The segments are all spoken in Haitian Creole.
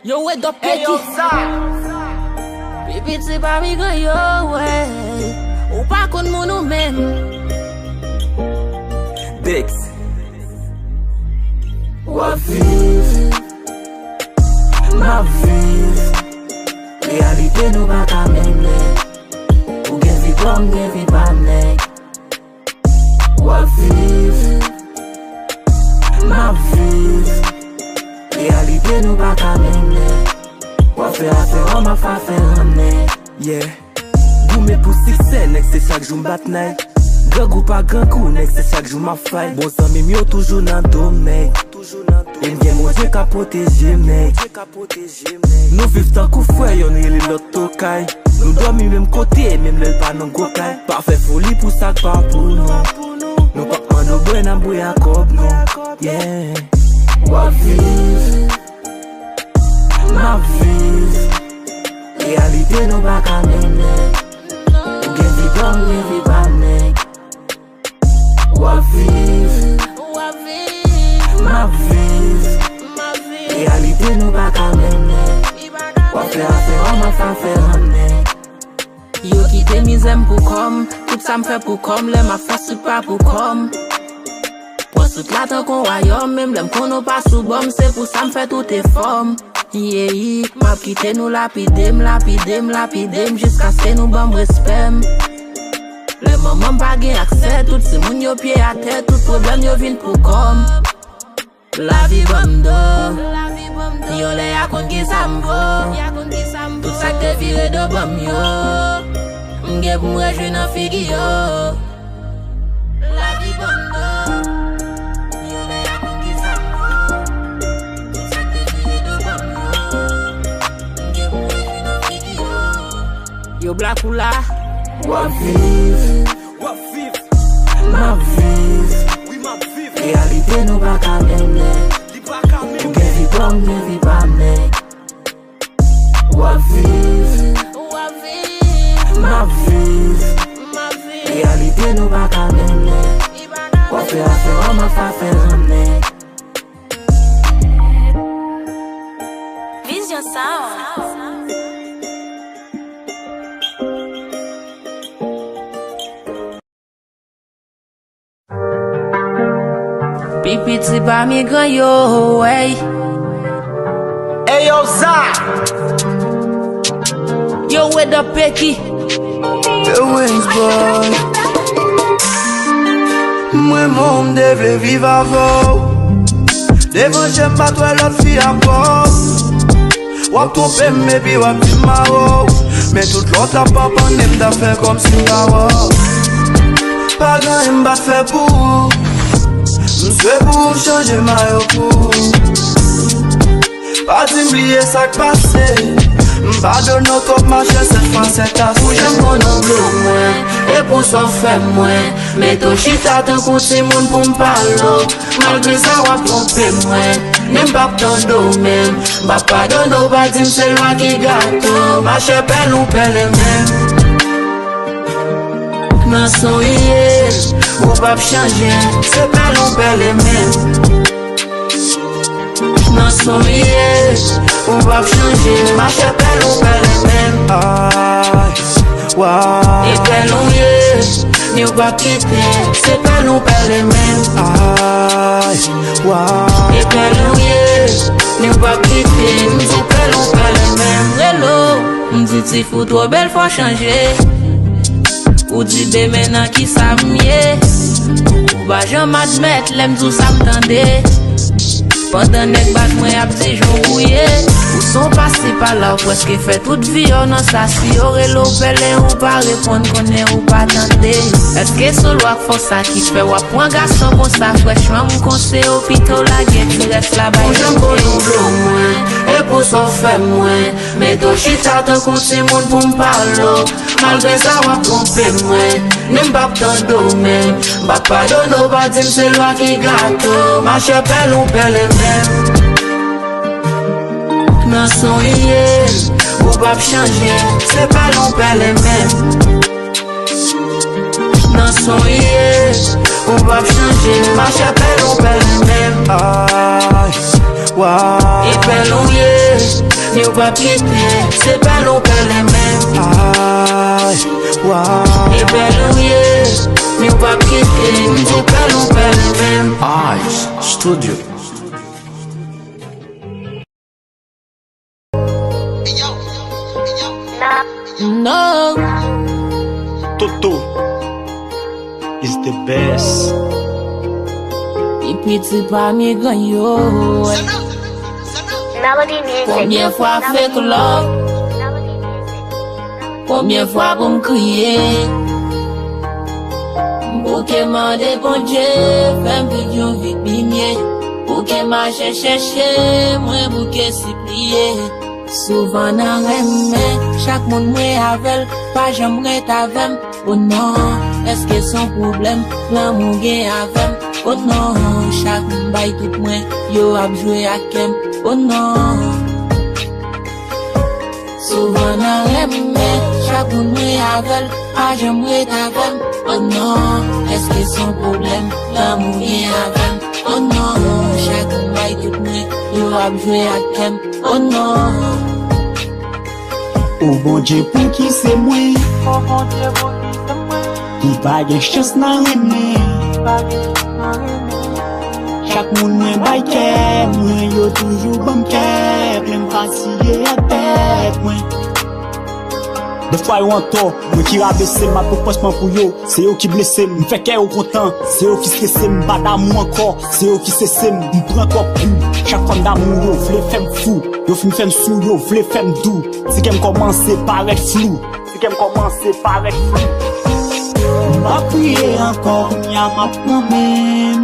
Yo, wè do peki. Pipi ti pa mi gan yo, wè. Ou pa kon moun ou men. Dex. Wap viv, ma viv. Realite nou pa ka menle. Ou gen vi kom, gen vi panek. Wap viv, ma viv. Realite nou pa ka menle. Wap fe afe, wama fa fe ramne. Yeah. Goume pou sikse, nek se chak jou mbat nek. Gang ou pa gang kou, nek se chak jou ma fay. Bon zami mi yo toujou nan dom nek. En gen moun Dieu ka proteje nek. Nou viv tan kou fwe, yon li lot tokay. Nou dormi même kote, même lèl pa nan gokay. Pa fe foli pou sak pa pou nou. Nou pa man nou bwen nan bouy akob nou. Yeah. Wap viv, ma viv. Realite nou pa ka menle. Ou gen vi dom, gen vi panek. Wap viv, ma viv. Realite nou pa ka menle. Wap fe afe, wama fa fe ramne. Yo kite mizem pou kom. Tout sa m fe pou kom. Le ma fasi pa pou kom. Tout la tan kon wayom, même lem kono pa sou bom, c'est pour ça me fait tout est forme. Yeah, m'a quitté nous lapidem, jusqu'à ce que nous bam respect. Le moment pas gen accès, tout si moun yo pied à terre, tout problème yo vin pour comme. La vie bam do, yo le ya kon ki sa m'vo, tout ça que vire de bam yo, m'ge pou m'rejwe nan figi yo. La vie bam do. Yo black ou la. Wap viv, ma viv. Realite nou pa ka menle. Ou gen vi kom, gen vi panek. Wap viv, ma viv. Realite nou pa ka menle. Wap fe afe, wama fa fe ramne. Vision Sound. Pipi ti pa mi gan yo, wey. Hey yo, Zach. Yo, wè do peki. The Wings Boy. Mwen moun devle viv avou. Devon jem batwe lot fi akop. Wap trompe me bi wap di ma ou. Men tout lot a papan nem da fe kom si nga wou. Pa gan em bat fe pou. M'swe pou chanje ma yo pou. Pa di m'bliye sak pase. M'pa dono top mache set fwa set ase. Pou jem konon blou mwen, e pou son fè mwen. Meto chita tan kouti moun pou m'palo. Malgré sa wap trompe mwen, nem bak tan do men. Bak pa dono pa di m'se lwa ki gato. Mache pel ou pel men. Nan son iye, ou pap chanje, se pel ou pel men. Nan son iye, ou pap chanje, mache pel ou pel men. Ay, waw. E pel ou ye, ni ou pa kite, se pel ou pel men. Ay, waw. E pel ou ye, ni ou pa kite, se pel ou pel men. Relo, m'di ti fout ou bel fò chanje. Ou di be menan ki sa mye. Ou ba jom admet lem dou sa m'tande. Pendan nek bak mwen ap di jon rouye. Ou son pase pa la ou preske fe tout vi yo nan sa si yo relo pele ou pa repon konen ou pa tande. Eske sol wak fò sa ki fe wap pran gason kon sa freshman mou konse opito la gen ki res la bay. Ou jen konon blou mwen, e pou son fe mwen. Meto chita tan konti moun pou m'palo. Malgré sa wap trompe mwen, nem bak tan do men. Bak pa dono pa di m'se lwa ki gato. Mache pel ou pel men. Nan son iye, ou pap chanje, se pel ou pel men. Nan son iye, ou pap chanje, mache pel ou pel men. Ay, Wow. Et belle ou yé, ni ou pas quitter. C'est belle ou pas les mêmes. Aïe. Wow. Et belle ou yé, ni ou pas quitter. C'est belle ou pas les mêmes. Ice Studio. No. Toto is the best. Et puis tu pas mi grand yo. Melody music. Combien de fois fake love? Combien de fois pour me crier? Pour que m'en déponge, femme vidéo victimier. Pour que m'a cherché, moi pour que s'y plier. Souvent dans remè, chaque monde moi avec, pas j'aimerais t'avem. Oh non, est-ce que son problème, l'amour gagne avec? Oh non, chaque bail tout moi, yo a joué à kem. Oh non. Souvent dans remè, chaque monde moi avec, pas j'aimerais t'avem. Oh non, est-ce que son problème, l'amour gagne avec? Oh non, chaque bail tout moi, yo a joué à kem. Oh non. Oh bon Dieu pour qui c'est moi. Qui pas de chance nan remè. Chaque monde mwen bay kè, mwen yo toujours bon kè, plein fatigué à tête mwen. Des fois yo an tort, mwen qui rabaisse ma proposement pour yo, c'est yo qui blesse, me fait kè yo content, c'est yo qui stresse, me pas d'amour encore, c'est yo qui cesse, me prend trop coup. Chaque femme d'amour yo vle fèm fou, yo fin fèm sou, yo vle fèm dou. Si qu'elle commence paraître flou, si qu'elle commence paraître flou. M'pa prier encore, y'a ma promesse.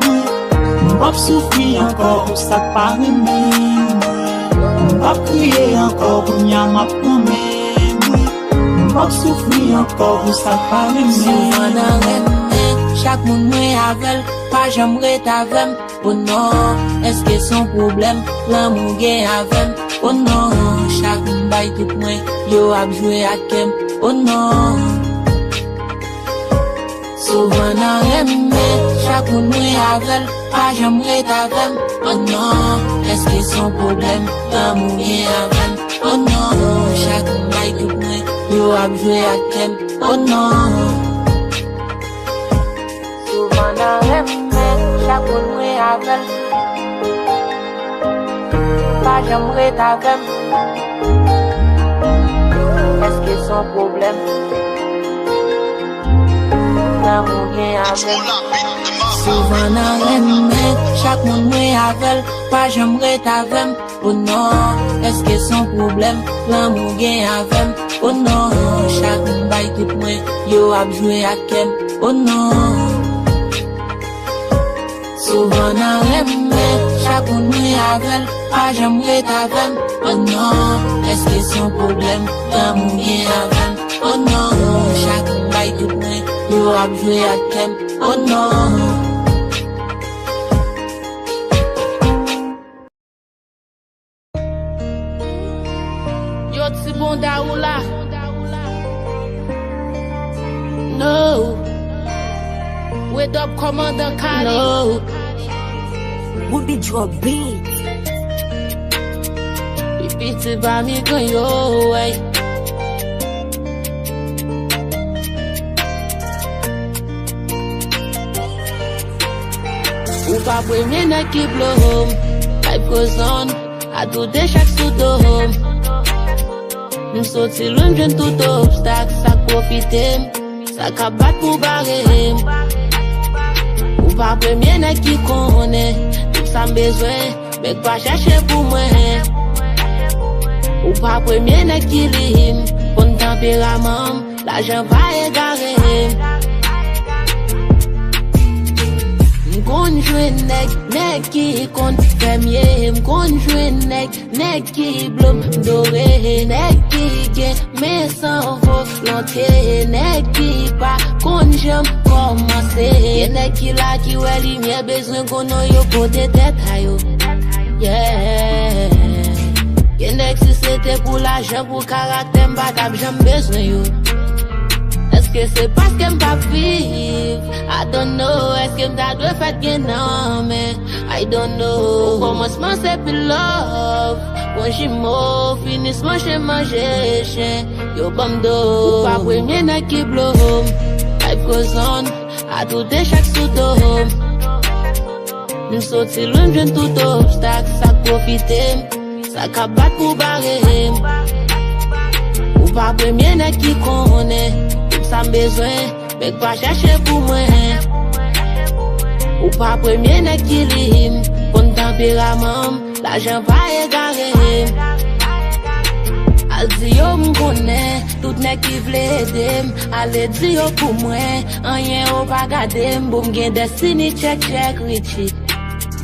M'pa souffrir encore pour ça que pas aimer. M'pa prier encore, y'a ma promesse. M'pa souffrir encore pour ça que pas aimer. Souvent dans remè, chaque monde moi avec, pas j'aimerais t'avem. Oh non, est-ce que son problème, l'amour gagne avec? Oh non, chaque bail tout moi, yo a joué à kem. Oh non. Souvent dans remè, chaque monde moi avec, pas j'aimerais t'avem. Oh non, est-ce que son problème, l'amour gagne avec? Oh non, chaque bail tout moi, yo a joué à kem. Oh non. Souvent dans remè, chaque monde moi avec, pas j'aimerais t'avem. Est-ce que son problème, l'amour gagne avec? Souvent dans remè, chaque monde moi avec, pas j'aimerais t'avem. Oh non, est-ce que son problème, l'amour gagne avec? Oh non, chaque bail tout moi, yo a joué à kem. Oh non. Souvent dans remè, chaque monde moi avec, pas j'aimerais t'avem. Oh non, est-ce que son problème, l'amour gagne avec? Oh non, chaque bail tout moi, yo a joué à kem. Oh non. Yo ti bon da ou la? No. Wake up, Commander Kali. No. Who did your beat? Pipi ti ba mi gan yo, wey. Ou pa premye nek ki blow home. Life goes on, a do de chak sou do home. M'soti loin jwen tout obstak, sa profitem, sa ka bat pou barem. Ou pa premye nek ki konen, tout sa m'bezwen, mek pa chache pou mwen. Ou pa premye nek ki lim, pon temperament, l'ajan pa egarem. M'kon jwen nek ki kon femye, m'kon jwen nek ki blom dore, nek ki gen men san volonté, nek ki pa kon jam komanse. Nek ki la ki wè li mye bezwen konon yo kote tet a yo. Yeah. Nek si c'était pour l'argent, pour caractère, m'pa tap jam bezwen yo. Est-ce que c'est parce que m'pas vivre? I don't know. Est-ce que m'ta dû faire gain non mais I don't know. Au commencement c'est plus love. Bon j'imo, finissement j'ai mangé chien. Yo bamdo, ou pas premier n'a qui blow home. Life goes on, à tout des chaque sous-dôme. Nous sortis loin, j'aime tout obstacle. Ça profite, ça cabat pour barrer. Ou pas premier n'a qui connaît. Tout ça besoin, mais pas chercher pour moi. Ou pas premier n'a qui rime. Bon tempérament, l'argent pas égaré. Al di yo m'konnais, tout nek qui vle edem. Allez di yo pour moi, rien ou pas gadem. Boum gen destiny check Richie.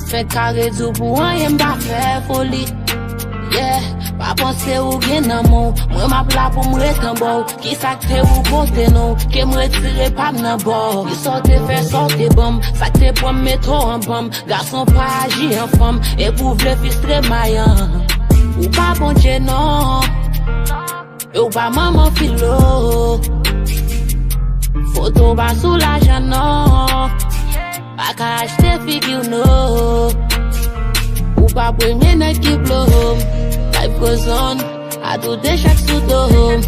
Fait carré du pour rien m'pa faire folie. Yeah, pas penser ou gen nan mon. Moi m'a pla pour m'ret en bon. Qui s'acte ou compte non, qui me retire pas nan bord. Il sorte fait sorte bombe, s'acte pour me mettre en bombe. Garçon pas agir en femme, et pour vle fistre maillant. Ou pas bon Dieu non. Ou pas maman filo. Photo pas sous l'argent non. Pas qu'à acheter figure non. Ou pas premier net qui blow. Life goes on, à tout des chaque sous-dôme.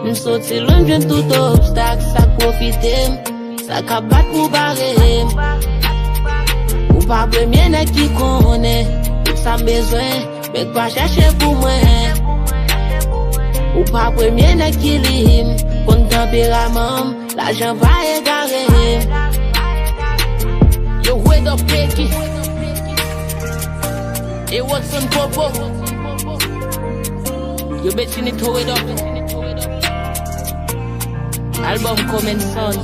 M'sorti loin j'aime tout obstacle. Ça profite, ça cabat pour barrer. Ou pas premier net qui connaît. Tout ça besoin, mais pas chercher pour moi. Ou pas premier n'a qui rime. Bon tempérament, l'argent va égarer. Yo, wait up, Peki. Hey, what's on Popo? You bet you need to wait up. Album coming soon.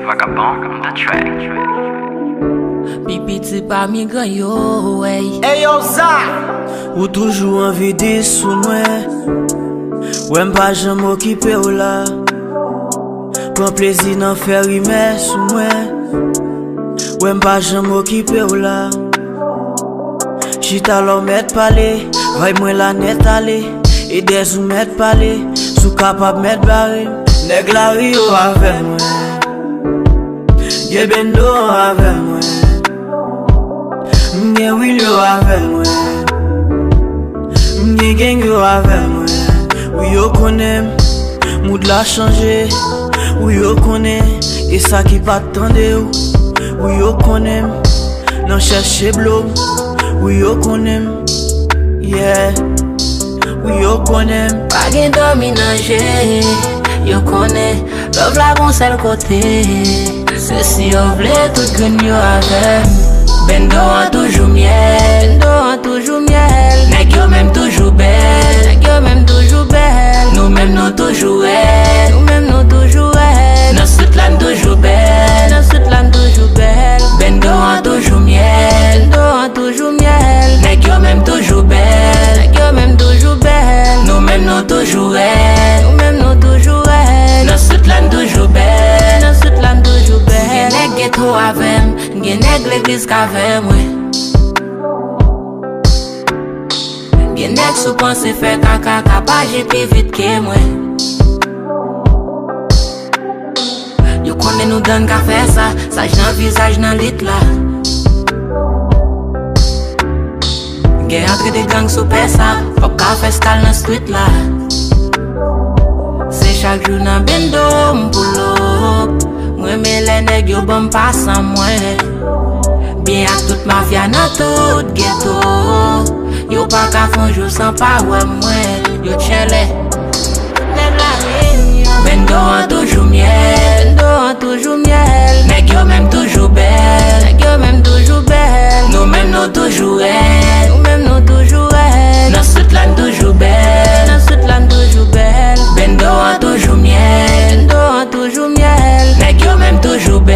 Vagabond on the track. Pipi pas mi grand yo, wey. Hey yo ça, ou toujours envie de sous moi. Ou m'pas jamais m'occuper ou là. Prends plaisir d'en faire rimer sous moi. Ou m'pas jamais m'occuper ou là. Chita l'homme mettre parler, vaille moi la net aller. Et des ou mettre parler, sous capable mettre barré. Nèg la rio avec moi. Ye bendo avec moi. M'ye Willo avec moi. M'ye gang yo avec moi. Oui yo connaît, mood la changé. Oui yo connaît, et ça qui pas tendre ou. Oui yo connaît, non chercher blou. Oui yo connaît, yeah. Oui yo connaît, pas gen dominanger. Yo connaît, love la bon seul côté. C'est si yo vle tout gun yo avec. Bendo a toujours miel, bendo a toujours miel. Nèg yo même toujours belle, nèg yo même toujours belle. Nous même nous toujours belle, nous même nous toujours belle. Nos Sutland toujours belle, nos Sutland toujours belle. Bendo a toujours miel, bendo a toujours miel. Nèg yo même toujours belle, nèg yo même toujours belle. Nous même nous toujours belle, nous même nous toujours belle. Nos Sutland toujours belle, nos Sutland toujours belle. Nèg ghetto avem, gen nèg l'église qu'avem ouais. Gen nèg sou pense faire caca capaje plus vite que moi. Yo connais nous donne qu'à faire ça, ça j'en visage dans lit là. Gen entre des gangs sous pesa, pas qu'à faire style dans street là. C'est chaque jour dans bendo m'pull up. Moi me les nèg yo bon pas sans moi. Bien à toute mafia dans tout ghetto. Yo pas qu'à fond jour sans pas ouais moi. Yo chele nèg la ligne. Bendo a toujours miel, bendo a toujours miel. Nèg yo même toujours belle, nèg yo même toujours belle. Nous même nous toujours belle, nous même nous toujours belle. Nos Sutland toujours belle, nos Sutland toujours belle. Bendo a toujours miel, bendo a toujours miel. Nèg yo même toujours belle.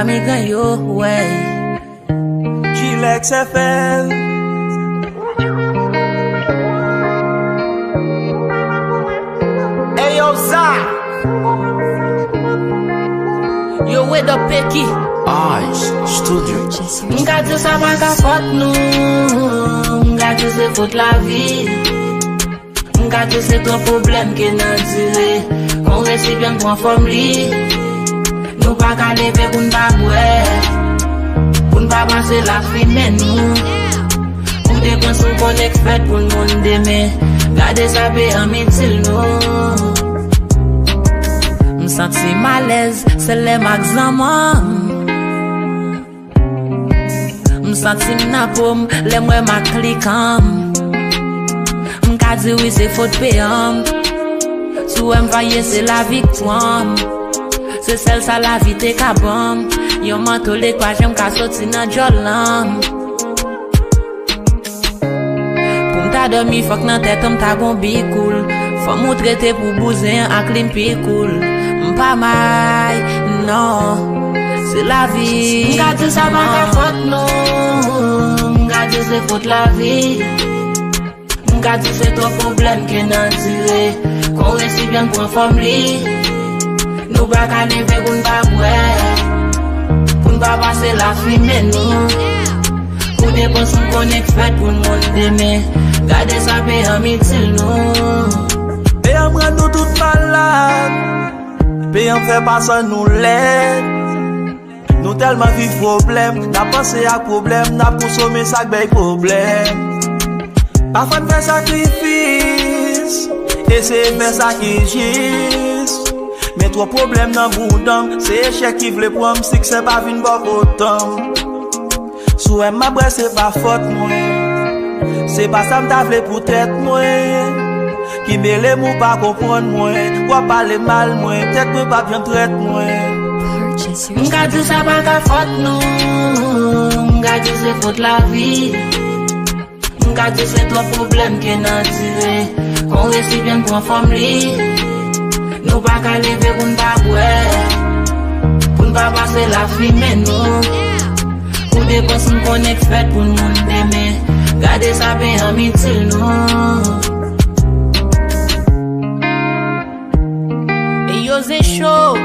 pas mes gants yo, ouais. Gilex FL. Hey yo, Zah. Yo, with the Pecky. Ice Studio. M'ka di sa pa ka faute nou, m'ka di se faute la vie. M'ka di se ton problème qui nan dire. Kon resi bien transforme li. Nou pa ka leve pou n'pa bwe, pou n'pa panse la fime nou. Pou de kon sou kon expert pou l'monde deme. Gade sa pe amitil nou. M'senti malaise, c'est les maxamans. M'senti m'napom, les mwen ma klikam. M'ka di oui c'est faute payam. Sou m'vaye c'est la victoire. C'est celle ça la vie te kabam. Yon mantole kwa j'aime ka soti nan jolam. Pou m'ta dormi fok nan tête m'ta gon bikoul. Faut m'ou traiter pour bouzer ak limpi cool. M'pa may, non, c'est la vie. M'ka di sa pa ka faute non. M'ka di se faute la vie. M'ka di se ton problème qui nan tire. Kon resi bien conforme li. Nou pa ka leve pou n'pa bwe, pou n'pa pase la fime nou. Pou de kon sou kon expert pou n'monde deme. Gade sa pe amitil nou. Pe am rend nou tout malade. Pe am fait passer nous l'aide. Nous tellement vivre problème. N'a pensé à problème. N'a consommé ça que problème. Parfois nous fait sacrifice. Et c'est faire ça qui juste. Mais trop problème dans boudin. C'est échec qui voulait prendre. Si que c'est pas vine bon autant. Sou ma bre c'est pas faute moi. C'est pas ça m'ta vle pour tête moi. Qui mêle mou pas comprendre moi. Quoi parler mal moi. Peut-être que pas bien traite moi. M'ka di sa pa ka faute nou. M'ka di se faute la vie. M'ka di se ton problème qui nan tire. Kon resi bien conforme li. Nou pa ka leve pou n'pa bwe, pou n'pa pase la fime nou. Pou de kon sou kon expert pou l'monde deme. Gade sa pe amitil nou. E yo ze show.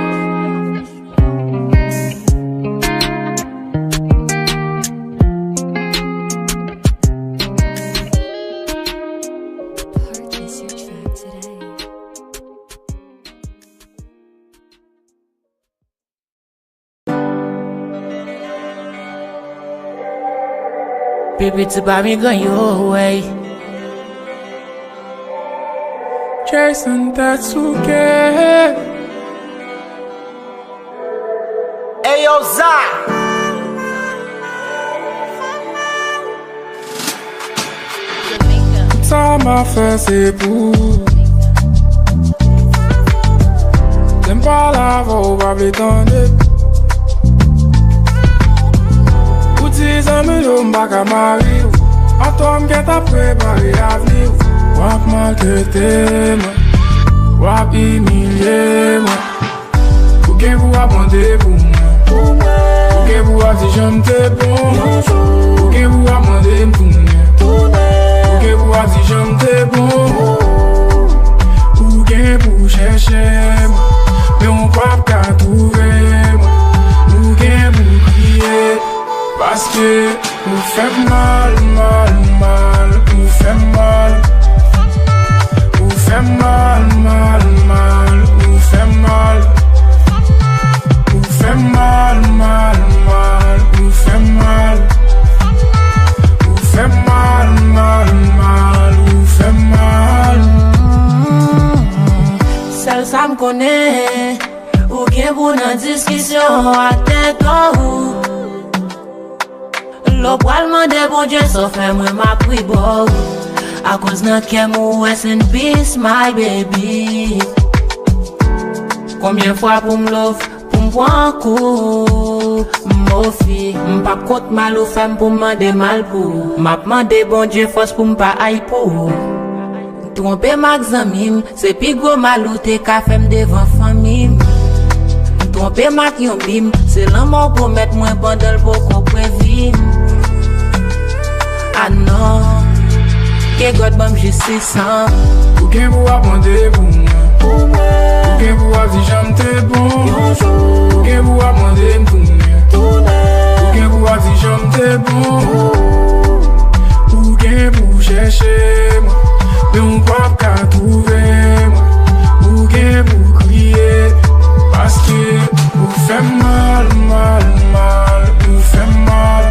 Baby, tu pas me gagner away. Jason Tatsuke. Hey yo, Zah. Ça m'a fait c'est pour. J'aime pas la voix, pas bétonner. Des amis yo m'baka mari ou. A toi m'get a préparé avenir ou. Wap maltraité moi, wap humilié moi. Ou gen vous abonder pour moi. Ou gen vous a dit j'aime te bon. Ou gen vous a demandé m'tourner. Ou gen vous a dit j'aime te bon. Ou gen vous chercher moi. Mais on croit qu'à trouver moi. Ou gen vous crier. Parce que vous faites mal, mal, mal, vous faites mal. Vous faites mal, mal, mal, vous faites mal. Vous faites mal, mal, mal, vous faites mal. Vous faites mal, mal, mal, vous faites mal. Celle ça me connaît. Ou bien pour une discussion à tête ou. L'op pral mande bon Dieu so fait moi ma pri bo. A cause nan kem ou rest in peace my baby. Combien fois pour m'love, pour m'prendre coup. M'ofi, m'pa compte mal ou femme pour m'demander mal pour. M'a demandé bon Dieu force pour m'pa aille pour. Tromper ma zamim, c'est pi gros mal ou te ka femme devant famille. tromper mat yon bim. C'est l'amour pour mettre moins bandel pour qu'on prévime. Ah non, que God bam j'ai 600. Ou gen pou apande pou moi. Ou gen pou ap di jam te bon. Ou gen pou apande pou moi. Ou gen pou ap di jam te bon. Ou gen pou chercher moi. Mais on pas qu'à trouver moi. Ou gen pou crier. Parce que vous fait mal, mal, mal. Vous fait mal.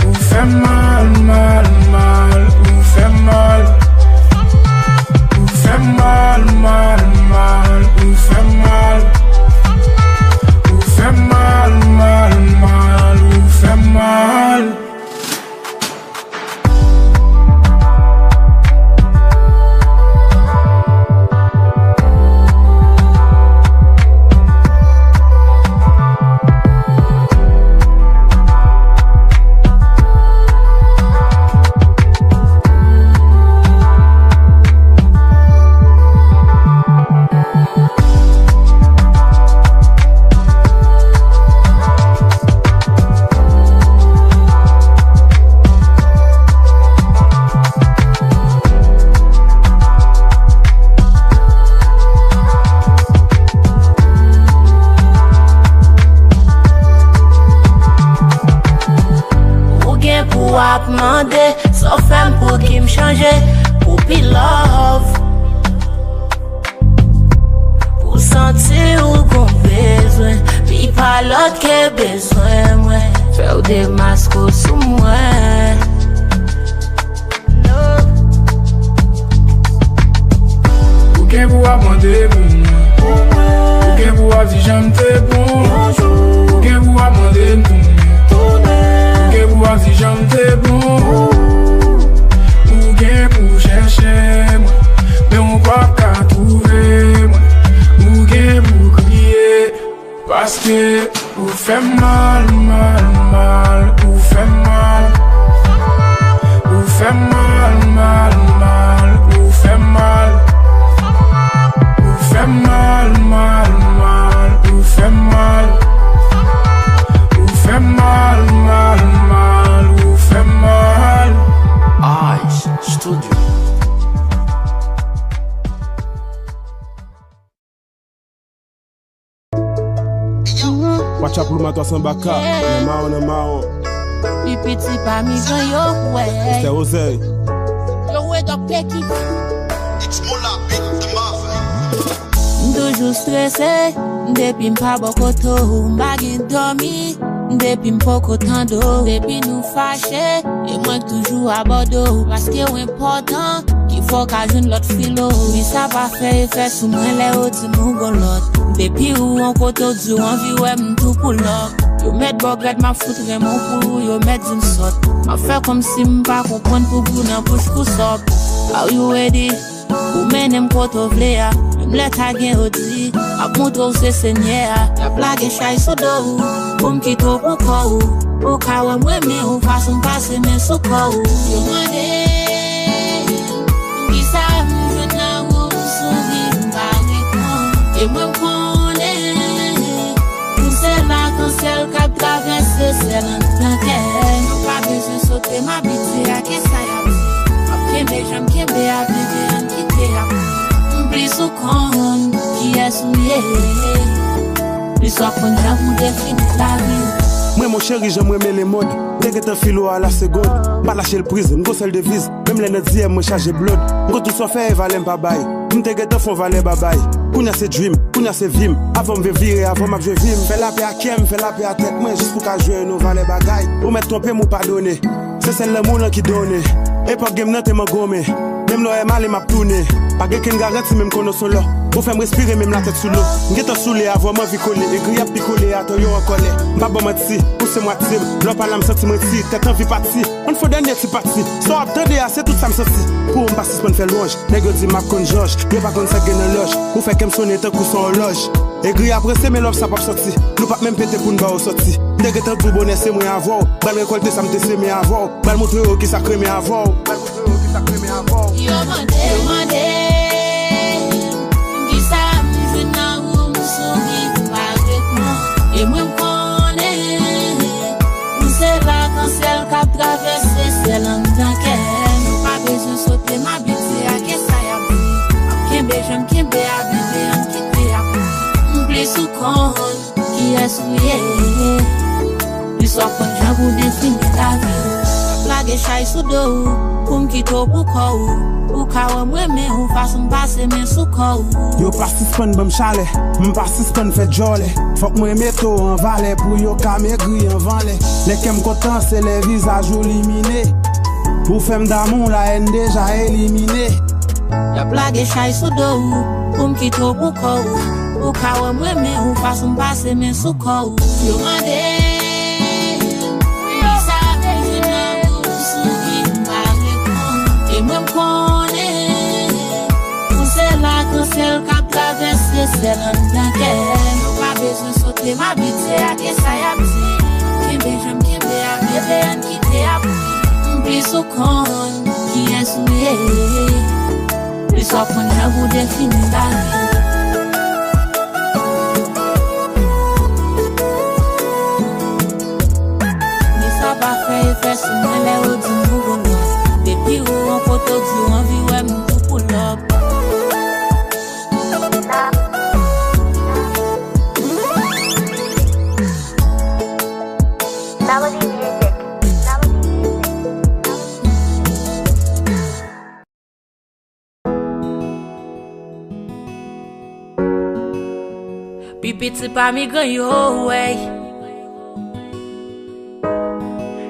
Vous fait mal, mal, mal. Vous fait mal. Vous fait mal, mal, mal. Vous fait mal. Vous fait mal, mal, mal. Vous fait mal. Sauf femme pour qui me changer, pour pi love, pour sentir ou qu'on besoin, puis pas l'autre qui besoin, moi, faire des masques sous moi. Ou gen pou apande pou moi. Ou gen pou ap di jam te bon. Ou gen pou apande pou moi. Ou gen pou ap di jam te bon. Ou gen pou chercher moi. Mais on pas qu'à trouver moi. Ou gen pou crier. Parce que vous fait mal, mal, mal. Vous fait mal. Vous fait mal, mal, mal. Vous fait mal. Vous fait mal, mal, mal. Vous fait mal. Vous fait mal, mal, mal. Vous fait mal. Ice Studio. Watch out pour ma sans baka. Nemao. Pi petit pa mi gan yo, ouais. C'est Oseille. Yo ouais donc Peki. It's more like big the mother. Toujours stressé, depuis m'pas bokoto, m'bagin dormi, depuis m'poko tando, depuis nous fâché, et moi toujours à Bordeaux, parce que c'est important, qu'il faut qu'à joindre l'autre filo, oui ça pas fait effet sous moi les autres nous gon depuis où on koto du envie ouais m'tou pour l'or, yo met bogret ma foutre mon pour yo met une sorte, m'a fait comme si m'pas comprendre pour vous nan push pour sop, are you ready? Ou menem koto vlea, m'let a gen odi, ap moutou se senye a, ya plage chay sodo ou, pou m'kito pou kou, ou ka wè mweme ou fason pase men sou kou. Yo mande, m'gisa m'jwen nan ou m'souvi m'bari kon, e mwen kone, m'sel la kansel kap travesse sel an planke, m'on pa beze sote m'abite a ke sa ya ti, ap kembe jam kembe a bebe an kite a plus au con qui est souillé. Plus au con j'avoue définir la vie. Moi mon chéri j'aime aimer les modes. Dès que t'as filo à la seconde, pas lâcher le prise, m'go seul devise. Même les nets moi charger blood. M'go tout soit fait valem pas bail. M'te que font valer babaye. Kounya c'est dream, kounya c'est vim. Avant me virer, avant m'a vim. Fais la paix à kem, fais la paix à tête. Moi juste pour qu'à jouer nous valer bagaille. Ou mettre ton paix m'ou pardonner. C'est celle le monde qui donne. Et pas game nan t'es m'a gommé. Même l'eau est mal et m'a tourné. Pas quelqu'un garante si même qu'on est solo. Pour faire me respirer même la tête sous l'eau. M'geta soulé avant ma vie collée. Et grille à picoler à ton yo en colère. M'pas bon mati, pousse moi tim. L'eau pas la m'senti mati. Tête en vie parti. On faut dernier petit parti. So attendez assez tout ça m'senti. Pour m'passer pour faire louange. Nègre dit m'a con George. Y'a pas qu'on ça gagne en loge. Pour faire qu'elle sonne tant coup son horloge. Et grille après c'est mes love ça pas sorti. Nous pas même péter pour nous ba au sorti. Nègre tant tout bonnet c'est moi avant. Bal récolter ça m'te c'est mais avant. Bal montrer qui ça crée mais avant. Bal montrer qui ça crée mais avant. Yo mande, qui ça m'jwen nan ou m'souvi cancel cap traverser c'est l'andanke nous pas besoin sauter m'habituer à que ça y a kembe j'aime kembe habité en quitter à m'oublie sous con qui est souillé du soir quand j'avoue définir la vie blague chay sous dos pour m'quitter pour quoi ou kawa mweme ou façon passer mes sous quoi Yo pas suspend bam chalet, m'pas suspend fait jolé. Faut que moi metto en valet pour yo ka maigri en valet. Les kem content c'est les visages éliminés. Pour femme d'amour la haine déjà éliminée. Y'a blague chay sous dos pour m'quitter pour quoi ou kawa mweme ou façon passer mes sous quoi yo mandé cancel cap traverser c'est l'andanke nous pas besoin sauter m'habituer à que ça y a kembe j'aime kembe habité en quitter à m'oublie sous con qui est souillé le soir quand j'avoue définir la vie mais ça va faire effet sur moi les hauts du mouvement depuis où on photo du envie ouais mon tout pour l'op Petit pas mi grand yo way.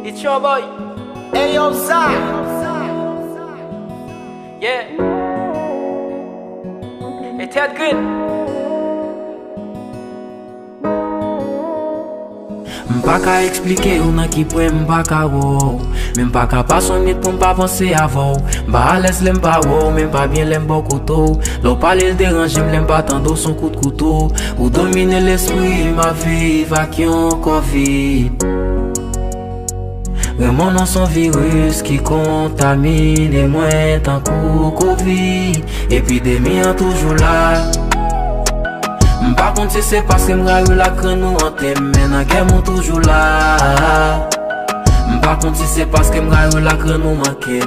It's your boy. Hey yo Zah. Yeah. It's that good. M'pas qu'à expliquer ou nan qui pourrait m'pas qu'à wow. Même pas qu'à pas son nid pour m'pas penser avant. M'pas à l'aise l'aime pas wow, même pas bien l'aime bon couteau. L'eau parler le dérange, m'aime pas tant son coup de couteau. Ou dominer l'esprit, ma vie, vacuum, Covid. Vraiment dans son virus qui contamine et moins tant coup Covid. Épidémie en toujours là. M'pas contre si c'est parce que m'raille la crâne ou en thème, mais nan guerre m'ont toujours là. M'pas contre si c'est parce que m'raille la crâne ou manqué,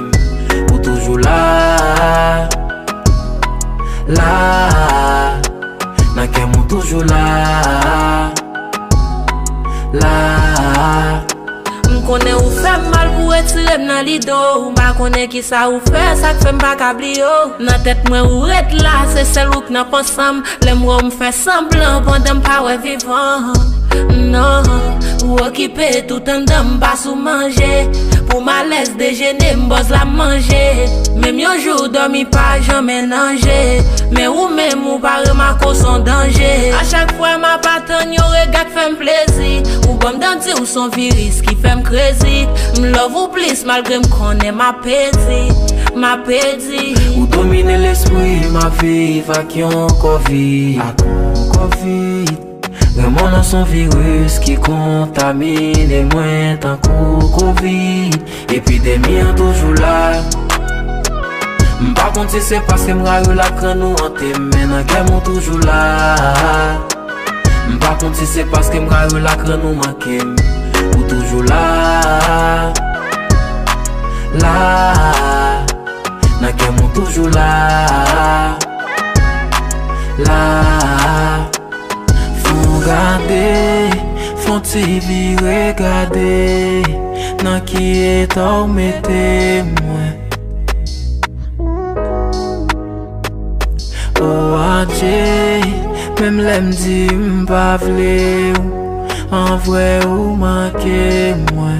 ou toujours là. Là, nan guerre m'ont toujours là. Là. M'konne ou fait mal pour retirer dans lido. M'konne qui ça ou fait ça que fait m'pas cablio. Nan tête moi ou être là, c'est celle ou que n'a pas ensemble. Les mots m'fait semblant pendant m'pas ouais vivant. Non, ou occupé tout en dame pas sous manger. Pour ma laisse déjeuner m'bosse la manger. Même yon jour dormi pas jamais nanger. Mais ou même ou pas remarquer son danger. À chaque fois ma patronne yon regard fait m'plaisir. Ou bon m'denti ou son virus qui fait m'crazy. M'love ou plus malgré m'konne ma pédi. Ma pédi. Ou dominer l'esprit, ma vie, vacuum, Covid. Covid. Vraiment dans son virus qui contamine et moins tant coup Covid. Épidémie en toujours là. M'pas contre si c'est parce que m'raille la crâne ou en thème, mais nan guerre m'ont toujours là. M'pas contre si c'est parce que m'raille la crâne ou manqué, ou toujours là. Là, nan guerre m'ont toujours là. Là. Regarder, font-ils regarder, nan qui est en mettez moi. Oh adieu, même l'aime dit m'pas vle ou, en vrai ou manqué moi.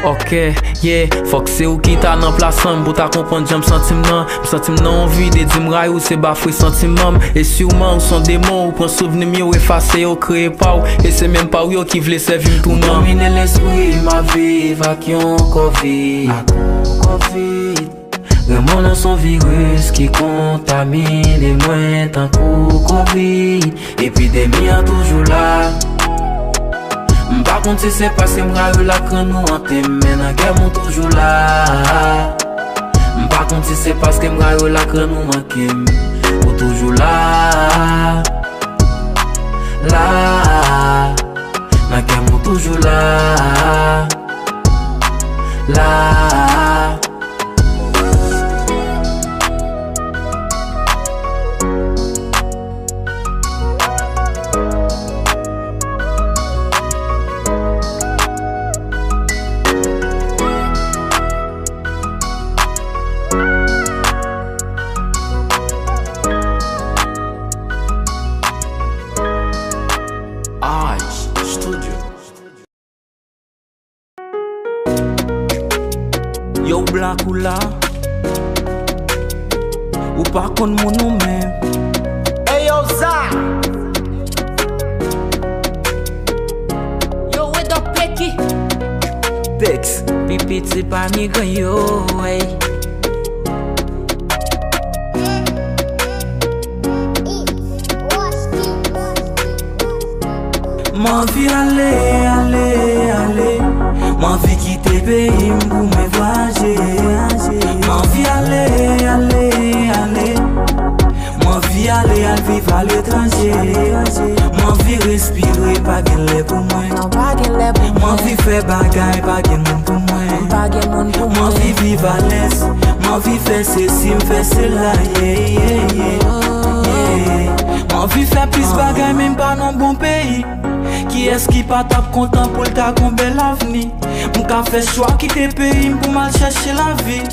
Ok, yeah, faut que c'est ou qui t'a nan place pour t'a comprendre j'aime sentiment envie de dire m'raille ou c'est bafoué sentiment. Et sûrement ou son démon ou prend souvenir mieux effacer ou créer pas ou. Et c'est même pas ou qui vle servir tout le monde. Dominer l'esprit, ma vie, vacuum, Covid. Covid. Vraiment dans son virus qui contamine et moins tant coup Covid. Épidémie en toujours là. M'pas contre si c'est parce que m'raille la crâne ou en thème, mais nan guerre m'ont toujours là. M'pas contre si c'est parce que m'raille la crâne ou manqué, ou toujours là. Là, ma gamme toujours là, là. Yo black ou là, ou pas qu'on mon nom même. Hey yo Za. Yo with the Pecky. Tex, Pipi c'est pas migrant yo, hey. m'envie aller, m'envie quitter pays pour me voyager, m'envie aller, m'envie aller à vivre à l'étranger, m'envie respirer pas gueuler pour moi, m'envie faire bagaille pas gueuler pour moi, m'envie vivre à l'aise, m'envie faire ceci, faire cela, m'envie faire plus bagaille même pas dans bon pays. Qui est-ce qui pas tape content pour ta bel avenir? M'ka fait choix quitter pays pour mal chercher la vie.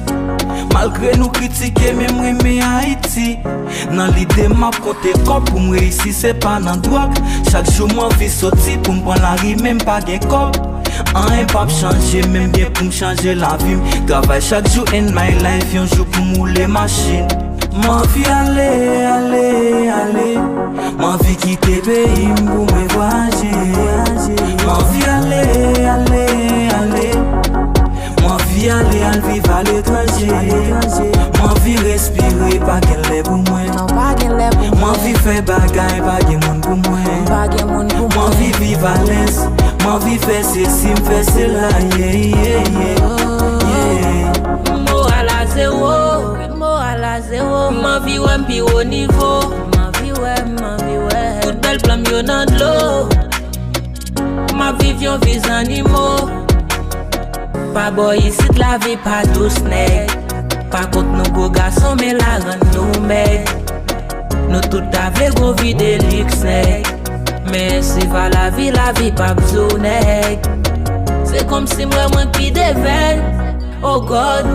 Malgré nous critiquer même aimer Haïti. Dans l'idée m'a compté cop pour me réussir c'est pas dans drogue. Chaque jour moi vie sorti pour me prendre la rue même pas gain cop. Un pas changer même bien pour me changer la vie. Travaille chaque jour in my life un jour pour mouler machine. M'envie aller, m'envie quitter pays pour me voyager. M'envie aller, m'envie aller à vivre à l'étranger. M'envie respirer pas qu'elle pour moi. M'envie faire bagaille pas de monde pour moi. M'envie vivre à l'aise, m'envie faire ceci, faire cela, Moral à zéro. Ma vie ouais m'pi au niveau. Ma vie ouais. Toute belle plame yo dans de l'eau. Ma vie yon vis animaux. Pas boy ici de la vie pas tous nèg. Pas contre nous beaux garçons mais la rend nous meg. Nous tout avec go vie de luxe nèg. Mais si va la vie pas besoin nèg. C'est comme si moi qui devais. Oh God,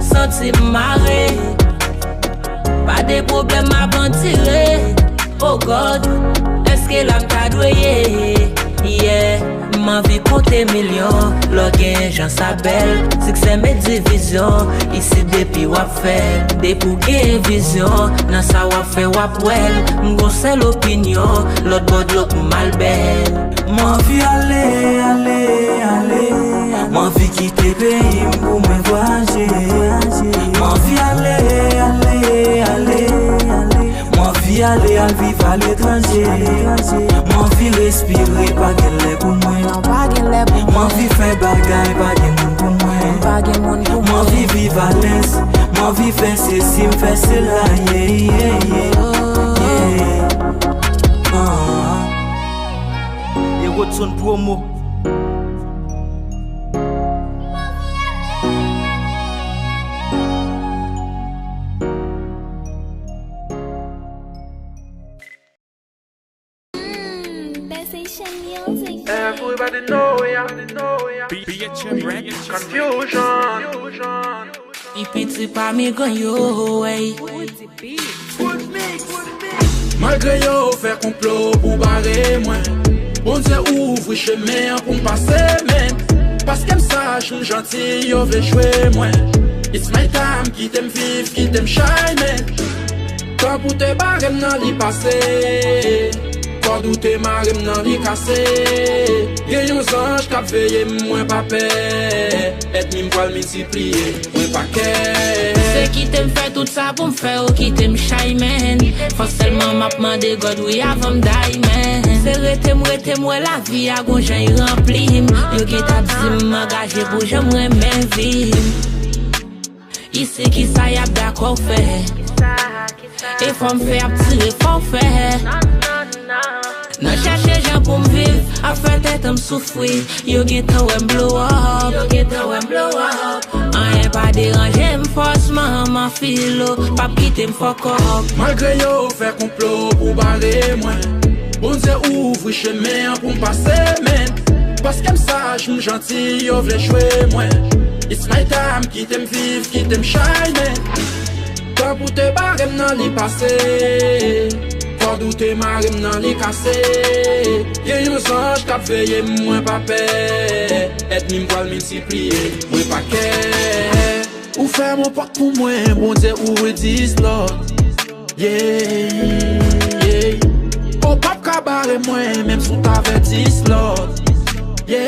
senti marrer. Pas de problème à tirer. Oh God, est-ce que l'âme t'a doué? Yeah, ma vie compte millions. L'orgain, j'en s'appelle. Succès, mes divisions. Ici, depuis wap fait. Des pour gagner vision. Dans ça, wap fait wap well. M'gon c'est l'opinion. L'autre bord de l'autre mal belle. M'envie aller, m'envie quitter pays pour me voyager. M'envie aller, m'envie aller à vivre à l'étranger. M'envie respirer pas qu'elle pour moi. M'envie faire bagaille pas de monde pour moi. M'envie vivre à l'aise, m'envie faire ceci, faire cela, Et son promo. Everybody know ya. Confusion. Pipi c'est pas migrant yo, hey. Malgré yo faire complot pour barrer moi. Bon Dieu ouvre chemin pour passer même. Parce qu'elle sache nous gentil yo veut jouer moi. It's my time qui t'aime vivre, qui t'aime shine man. Quand pour te barrer nan li passer. Quand douter marre nan li casser. Gen yon ange k'ap veye moins pas paix. Et mi m'poil multiplier, moins pas qu'est. C'est qui t'aime faire tout ça pour me faire ou qui t'aime shy man. Faut seulement m'a demandé God oui avant m'die man. C'est rete moi la vie a gon j'en rempli. Yo qui t'a dit m'engager pour j'aimerais même vivre. Ici qui ça y a d'accord fait. Et faut me faire tirer forfait. Nan cherche jan pou m'viv, a fè tèt m'soufri. Yo gen tan wè m'blow up. An pa deranje m'fosman ma filo, pap kite m'fok up. Malgré yo fè complot pou barrer mwen, bon Dieu ouvre chemin pour m'passer men. Parce que m'sage, m'gentil, yo vle jouer mwen. It's my time, kite m'viv, kite m'shine. Quand pour te barrer m'nan li passé, quand douter marre m'nan li cassé. Y'a yon ange k'ap veye mwen pa paix. Et mi m'voile multiplier, mwen pa kè. Ou fè mon porte pour mwen, bon Dieu ou dis Lord. Yeah. Ou pap ka barre mwen, même sou t'avè dis Lord. Yeah.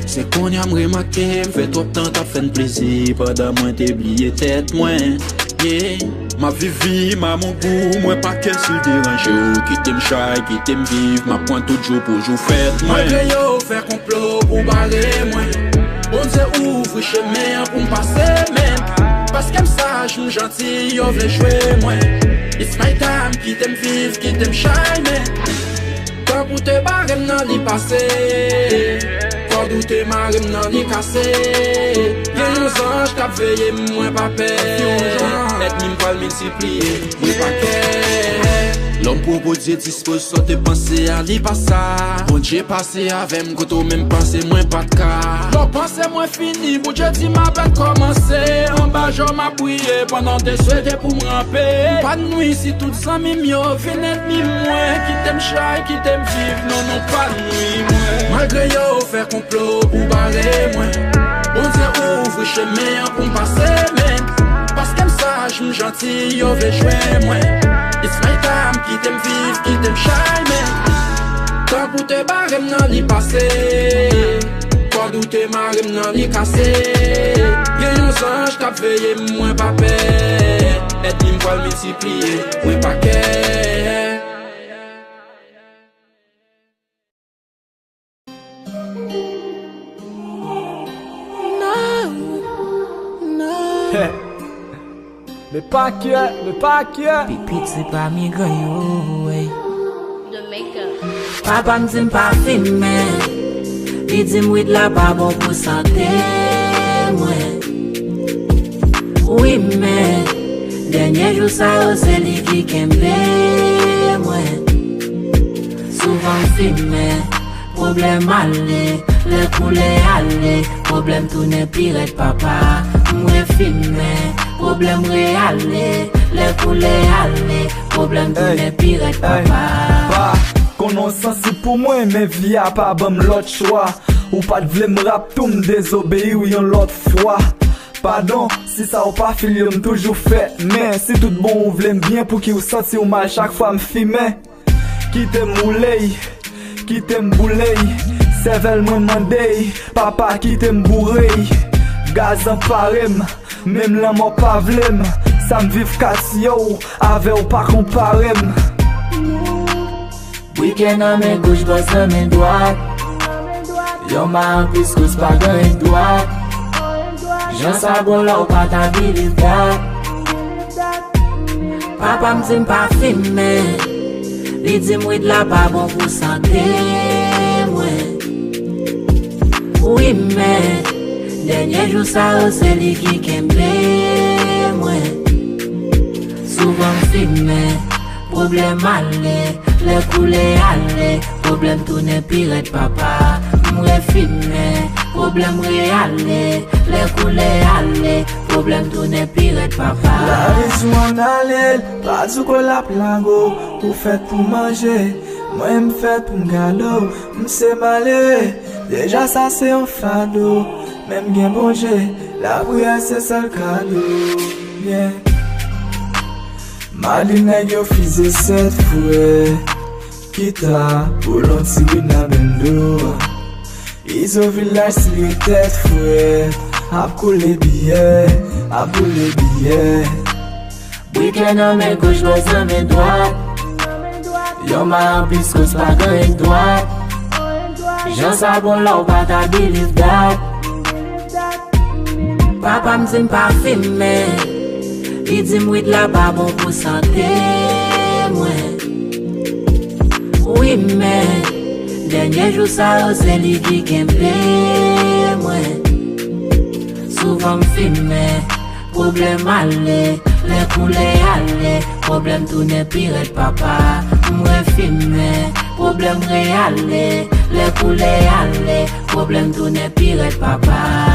C'est qu'on y a m'remarqué, m'fait trop temps t'as fait plaisir. Pendant moi t'oublié tête mwen. Yeah. Ma vie, ma mon goût, moi pas qu'elle se dérange. Qui t'aime shy, qui t'aime vivre, ma pointe tout jour pour jour fête. Malgré yo, faire complot pour barrer moi. Bon Dieu ouvre chemin pour m'passer même. Parce qu'elle sage, m'gentil, yo vle jouer moi. It's my time, qui t'aime vivre, qui t'aime shine. Quand pour te barrer m'nan li passé, quand douter marre m'nan li cassé. Y'a yon ange k'ap veye mwen pa paix. Et mi m'val multiplier, mwen pa kè. L'homme proposé dispose so te penser à li passa. Bon Dieu passé avec m'koto même pensé moins pas de cas. L'on pensé moins fini, bon Dieu dit ma bête commencé. En bas j'en m'a bouillé pendant des souhaits pour m'ramper. Pas de nuit si tout ça m'yo venait mi moins. Qui t'aime shy, qui t'aime vivre, non pas de nuit moins. Malgré yo faire complot pour barrer moi. Bon Dieu ouvre chemin pour m'passer même. Parce qu'elle sage, m'gentil, yo vle jouer moi. It's my time, qui t'aime vivre, qui t'aime shine man. Quand pour te barrer m'nan li passé, quand douter marre m'nan li cassé. Y'a yon ange k'ap veye mwen pa paix. Et mi m'voile multiplier, mwen pa kè. Le paquet. Pipit c'est pas mi yo, wey. Papa m'd'im pa filme, li dim wid la pa bon pou santé mwen. Oui mais, dernier jour sa yo se li ki kembe mwen. Souvent filme, problème aller, le coulé aller, problème tourner pire papa. Mwen filme, problème réalé, le coulé aller, problème tourner pire papa. Konon sensi pour moi, mais vie a pas bon l'autre choix. Ou pas de vle m'rap tout m'désobéir ou yon l'autre fois. Pardon, si ça ou pas fili ou toujours fait. Mais si tout bon ou vle bien pour qui ou senti ou mal chaque fois m'fime. Qui t'aime moulay, qui t'aime boulay. Sevel moi mandé, papa qui t'aime bourré. Gaz en parem, même la mort pas vlem. Ça m'viv kat yo, avec ou pas comparem. Week-end à mes gauche, bosse à mes droites. Yo ma en plus cause pas gagne droite. J'en sais bon là ou pas ta believe that. Papa m'dim pa filme, li dim wid la pa bon pou santé mwen. Oui mais, dernier jour sa yo se li ki kembe mwen. Souvent filme, problème aller, le coulé aller, problème tourner pire papa. Mwen filme, problème réalé, le coulé aller, problème tourner pire papa. La raison en aller, pas du quoi la plango, ou fait pour manger, moi m'fait pour m'galo, m'sais malé, déjà ça c'est un fado, même bien manger, la prière c'est ça le cadeau, bien. Maline yo fize set fouet, kita, pour l'anti na bendo. Iso village si li tête fouet, ap koule billet, ap koule billet. Week-end à mes gauche, bosse à mes droites. Yo ma en plus cause pas gagne droite. J'en sais bon là ou pas ta believe that. Papa m'dim pa filme, li dim wid la pa bon pou santé mwen. Oui mais dernier jour ça c'est lui qui kempe moi. Souvent m'filme problème aller, les coulées aller, problème tourner pire papa. Moi filme problème réalé, les coulées aller, problème tourner pire papa.